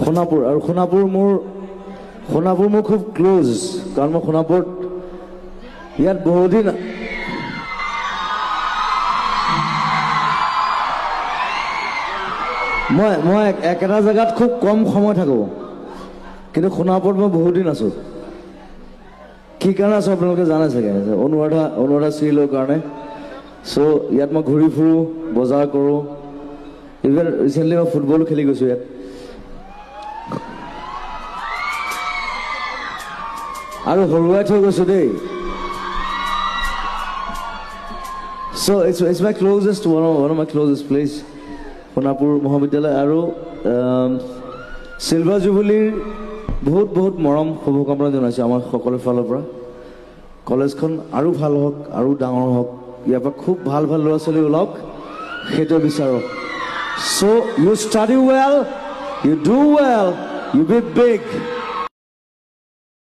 সোণাপুৰ আৰু সোণাপুৰ মোৰ খুব ক্লোজ কাৰণ মই সোণাপুৰত ইয়াত বহুদিন মই একেটা জেগাত খুব কম সময় থাকোঁ কিন্তু সোণাপুৰত মই বহুত দিন আছোঁ কি কাৰণে আছোঁ আপোনালোকে জানে চাগে অনুৰাধা চিৰিয়েলৰ কাৰণে চ' ইয়াত মই ঘূৰি ফুৰোঁ বজাৰ কৰোঁ ইভেন ৰিচেণ্টলি মই ফুটবলো খেলি গৈছোঁ ইয়াত আৰু হৰুৱাই থৈ গৈছোঁ দেই so' it's my closest one of my closest place Sonapur মহাবিদ্যালয় আৰু চিলভাৰ জুবিলীৰ বহুত মৰম শুভকামনা জনাইছোঁ আমাৰ সকলোৰে ফালৰ পৰা কলেজখন আৰু ভাল হওক আৰু ডাঙৰ হওক ইয়াৰ পৰা খুব ভাল ল'ৰা ছোৱালী ওলাওক সেইটোৱে বিচাৰোঁ so' you study well you do well you be big